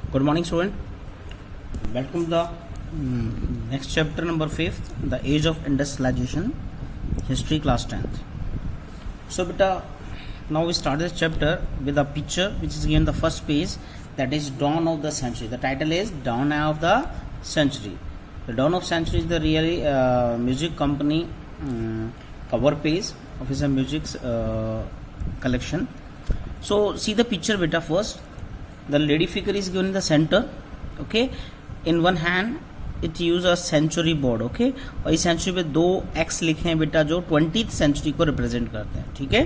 Good morning, student. Welcome to the next chapter, number 5th, the age of industrialization, history, class 10th. So, beta, now we start this chapter with a picture which is given the first page, that is dawn of the century. The title is dawn of the century. The dawn of century is the really music company cover page of his music's collection. So, see the picture, beta, first. The lady figure is given in the center. Okay, in one hand it use a century board. Okay, और इस century पे 2x लिखे हैं बेटा, जो 20th century को represent करते हैं. ठीक है,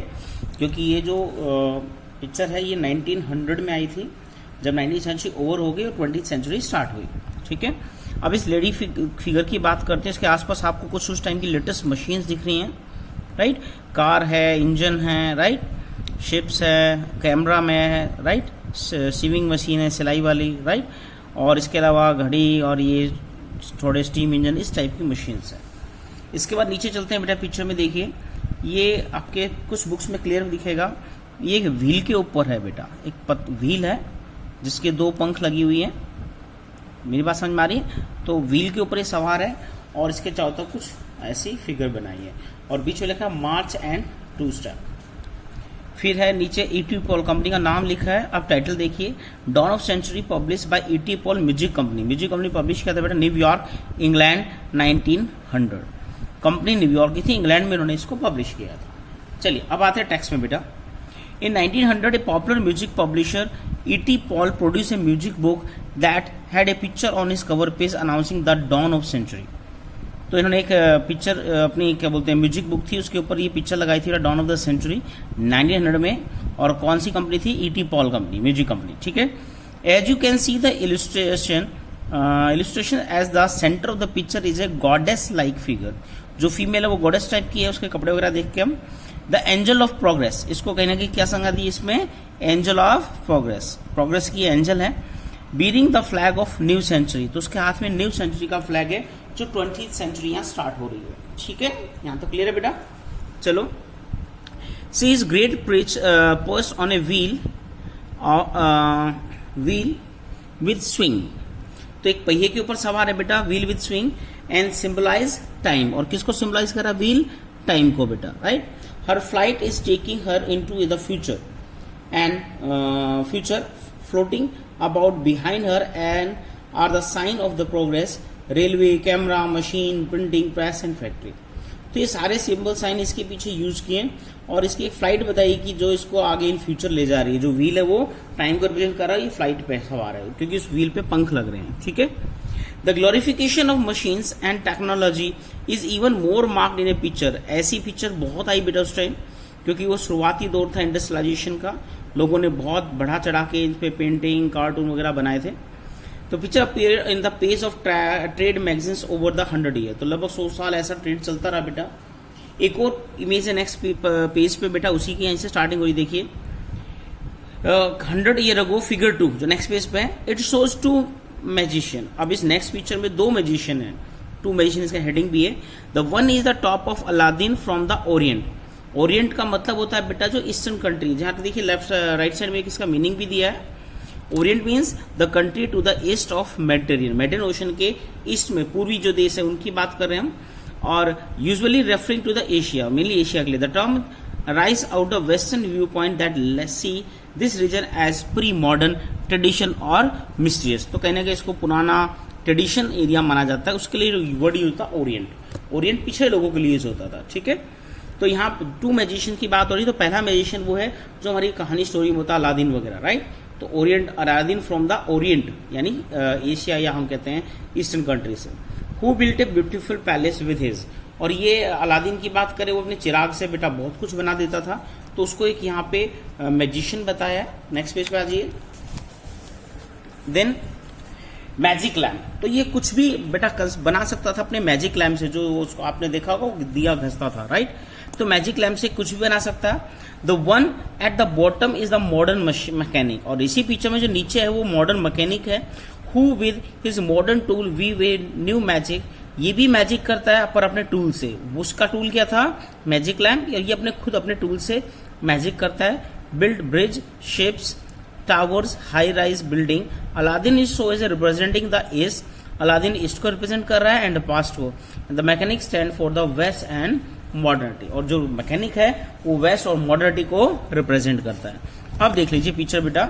क्योंकि ये जो पिक्चर है ये 1900 में आई थी, जब 19th सेंचुरी ओवर हो गई और 20th सेंचुरी स्टार्ट हुई. ठीक है, अब इस लेडी फिगर की बात करते हैं. इसके आसपास आपको कुछ उस टाइम की लेटेस्ट मशीन्स दिख रही हैं. राइट, कार है, इंजन है, राइट, शिप्स है, कैमरा में है, राइट, सीविंग मशीन है सिलाई वाली, राइट, और इसके अलावा घड़ी और ये थोड़े स्टीम इंजन, इस टाइप की मशीन्स है. इसके बाद नीचे चलते हैं बेटा. पिक्चर में देखिए, ये आपके कुछ बुक्स में क्लियर दिखेगा. ये एक व्हील के ऊपर है बेटा, एक व्हील है जिसके 2 पंख लगी हुई हैं. मेरी बात समझ में आ रही है? तो व्हील के ऊपर ये सवार है और इसके चारों तरफ कुछ ऐसी फिगर बनाई है और बीच में लिखा है मार्च एंड 2 स्टेप. फिर है नीचे ईटी पॉल कंपनी का नाम लिखा है. अब टाइटल देखिए, dawn of century publish by ET Paul music company. Music company publish किया था बेटा न्यूयॉर्क, इंग्लैंड, 1900. कंपनी न्यूयॉर्क की थी, इंग्लैंड में उन्होंने इसको पब्लिश किया था. चलिए अब आते हैं टेक्स्ट में बेटा. In 1900 a popular music publisher ET Paul produce a music book that had a picture on his cover page announcing the dawn of century. तो इन्होंने एक पिक्चर अपनी क्या बोलते हैं म्यूजिक बुक थी, उसके ऊपर ये पिक्चर लगाई थी डॉन ऑफ द सेंचुरी 1900 में. और कौन सी कंपनी थी? ET Paul company, music company. ठीक है, as you can see the illustration as the centre of the picture is a goddess like figure. जो फीमेल है वो गॉडेस टाइप की है, उसके कपड़े वगैरह देख के हम. द एंजल ऑफ प्रोग्रेस, इसको कहीं ना कहीं क्या संज्ञा दी इसमें? Angel of progress. प्रोग्रेस की एंजल है. Bearing the flag of new century, तो उसके हाथ में न्यू सेंचुरी का फ्लैग है, जो 20th सेंचुरी यहाँ स्टार्ट हो रही है. ठीक है, यहाँ तो क्लियर है बेटा. चलो, she is great perch on a wheel with swing. तो एक पहिए के ऊपर सवार है बेटा, wheel with swing, and symbolise time. और किसको सिंबलाइज करा? व्हील, टाइम को बेटा. Right, her flight is taking her into the future and future floating about behind her and are the sign of the progress. Railway, camera, machine, printing press and factory. तो ये सारे symbol sign इसके पीछे use किए और इसकी एक flight बताई कि जो इसको आगे इन फ्यूचर ले जा रही है. जो व्हील है वो टाइम को रिप्रेजेंट कर रहा है, ये फ्लाइट पे सवार है क्योंकि इस व्हील पे पंख लग रहे हैं. ठीक है, the glorification of machines and technology is even more marked in A picture. ऐसी पिक्चर बहुत आई बेटा उस टाइम, क्योंकि वो शुरुआती दौर था इंडस्ट्रियलाइजेशन का. लोगों ने बहुत बढ़ा चढ़ा के इन पे पेंटिंग, कार्टून वगैरह बनाए थे. तो picture appear in the page of trade magazines over the 100 year. तो लगभग 100 साल ऐसा ट्रेड चलता रहा बेटा. एक और इमेज है नेक्स्ट पेज पे बेटा, उसी की यहीं से स्टार्टिंग हो रही. देखिए, 100 ईयर अगो फिगर 2 जो नेक्स्ट पेज पे है, इट शोज 2 मैजिशियन. अब इस नेक्स्ट पिक्चर में 2 मैजिशियन है, 2 मैजिशियन, इसका हेडिंग भी है. The one is the top of Aladdin from the Orient. Orient का मतलब होता है बेटा जो ईस्टर्न कंट्री. जहां पे देखिए लेफ्ट राइट साइड में एक इसका मीनिंग भी दिया है. Orient means the country to the east of Mediterranean. Mediterranean ocean के ईस्ट में, पूर्वी जो देश है उनकी बात कर रहे हैं हम. और usually referring to the Asia, mainly Asia के लिए. The term rise out the western view point that let's see this region as pre modern tradition और मिस्टीरियस. तो कहने का इसको पुराना ट्रेडिशन एरिया माना जाता है. उसके लिए वर्ड यूज होता है ओरिएंट. ओरिएंट पिछड़े लोगों के लिए यूज होता था. ठीक है, तो यहाँ 2 मैजिशियन की बात हो रही है. तो पहला मैजिशियन वो है जो हमारी कहानी स्टोरी में होता है, अलादीन वगैरह. राइट, तो Orient, Aladdin from the Orient यानी एशिया या हम कहते हैं ईस्टर्न कंट्री से. Who built a beautiful palace with his. और ये अलादीन की बात करें, वो अपने चिराग से बेटा बहुत कुछ बना देता था. तो उसको एक यहाँ पे मैजिशियन बताया है. नेक्स्ट पेज पे आ जाइए. Then magic lamp. तो ये कुछ भी बेटा बना सकता था अपने मैजिक लैम्प से, जो उसको आपने देखा होगा दिया घसता था. राइट, तो मैजिक लैम्प से कुछ भी बना सकता है. The one at the bottom is the modern mechanic. और इसी पिक्चर में जो नीचे है वो मॉडर्न मैकेनिक है. Who with his modern tool weaves new magic. ये भी मैजिक करता है पर अपने टूल से. उसका टूल क्या था? Magic lamp. ये अपने खुद अपने टूल से मैजिक करता है. Build bridge, ships, towers, high rise building. Aladdin is show as representing the east. Aladdin east को रिप्रेजेंट कर रहा है एंड पास्ट को. The mechanic stand for the west and modernity. और जो मैकेनिक है वो वेस्ट और मॉडर्निटी को रिप्रेजेंट करता है. अब देख लीजिए पिक्चर बेटा.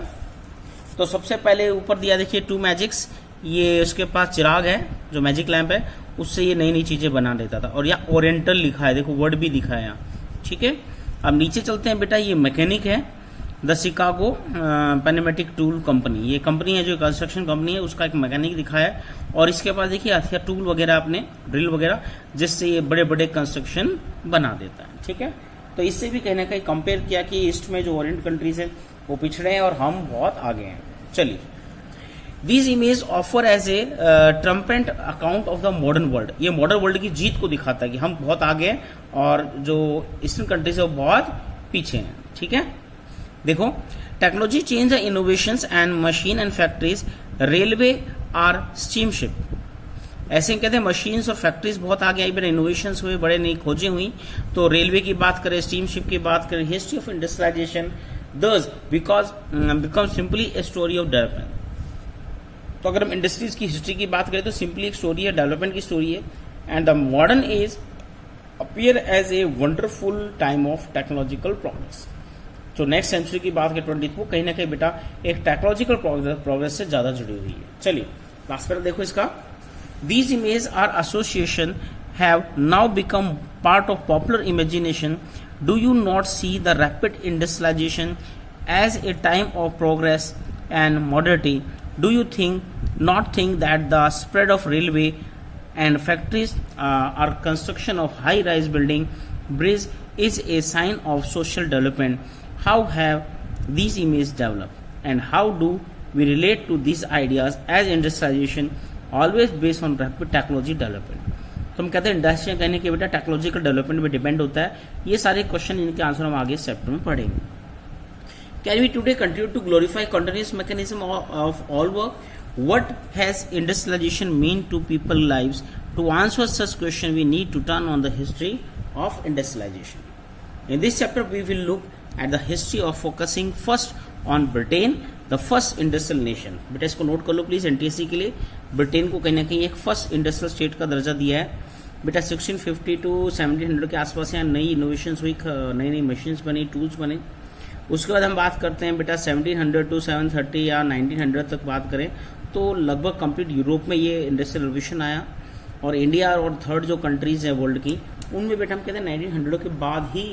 तो सबसे पहले ऊपर दिया देखिए 2 मैजिक्स. ये उसके पास चिराग है जो मैजिक लैंप है, उससे ये नई नई चीजें बना देता था. और यहाँ ओरिएंटल लिखा है, देखो वर्ड भी लिखा है यहाँ. ठीक है. अब नीचे चलते हैं बेटा. ये मैकेनिक है द शिकागो पेनेमेटिक टूल कंपनी. ये कंपनी है जो कंस्ट्रक्शन कंपनी है, उसका एक मैकेनिक दिखा है. और इसके पास देखिए हथियार टूल वगैरह अपने ड्रिल वगैरह, जिससे ये बड़े बड़े कंस्ट्रक्शन बना देता है. ठीक है. तो इससे भी कहीं ना कहीं कंपेयर किया कि ईस्ट में जो ओरिएंट कंट्रीज है वो पिछड़े हैं और हम बहुत आगे हैं. चलिए. These images offer as a trumpet account of the modern world. ये मॉडर्न वर्ल्ड की जीत को दिखाता है कि हम बहुत आगे हैं और जो ईस्टर्न कंट्रीज है वो बहुत पीछे हैं. ठीक है. देखो, technology change the innovations and machine and factories. Railway or steamship. ऐसे कहते हैं मशीन्स और फैक्ट्रीज बहुत आगे आई, बड़े इनोवेशंस हुए, बड़े नई खोजें हुई. तो रेलवे की बात करें, स्टीमशिप की बात करें, history of industrialization thus become simply a story of development. तो अगर हम इंडस्ट्रीज की हिस्ट्री की बात करें तो सिंपली एक स्टोरी है, डेवलपमेंट की स्टोरी है. And the modern age appear as a wonderful time of technological progress. तो नेक्स्ट सेंचुरी की बात करें 20th वो कहीं ना कहीं बेटा एक टेक्नोलॉजिकल प्रोग्रेस से ज्यादा जुड़ी हुई है. चलिए लास्ट पर देखो इसका. These image are association have now become part of popular imagination. Do you not see the rapid industrialization as a time of progress and modernity? Do you not think that the spread of railway and factories or construction of high-rise building bridge is a sign of social development? How have these images developed, and how do we relate to these ideas as industrialization always based on rapid technology development? तो हम कहते हैं industry कहने के बेटा technological development पे depend होता है. ये सारे क्वेश्चन, इनके आंसर हम आगे चैप्टर में पढ़ेंगे. Can we today continue to glorify continuous mechanism of all work? What has industrialization mean to people lives? To answer such question we need to turn on the history of industrialization. In this chapter we will look at the history of focusing first on Britain, the first industrial nation. बेटा इसको note कर लो please NTSC के लिए. Britain को कहीं ना कहीं एक फर्स्ट इंडस्ट्रियल स्टेट का दर्जा दिया है. बेटा 1650 टू 1700 के आसपास यहाँ नई इनोवेशंस हुई, नई नई मशीन्स बनी, टूल्स बने. उसके बाद हम बात करते हैं बेटा 1700 टू 730 या 1900 तक बात करें तो लगभग कंप्लीट यूरोप में ये इंडस्ट्रियल रिवोल्यूशन आया. और इंडिया और थर्ड जो कंट्रीज हैं वर्ल्ड की, उनमें बेटा हम कहते हैं 1900 के बाद ही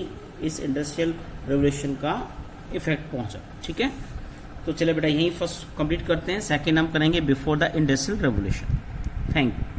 इस इंडस्ट्रियल रिवोल्यूशन का इफेक्ट पहुंचा. ठीक है. तो चलिए बेटा यहीं फर्स्ट कंप्लीट करते हैं. सेकेंड हम करेंगे before the industrial revolution. Thank you.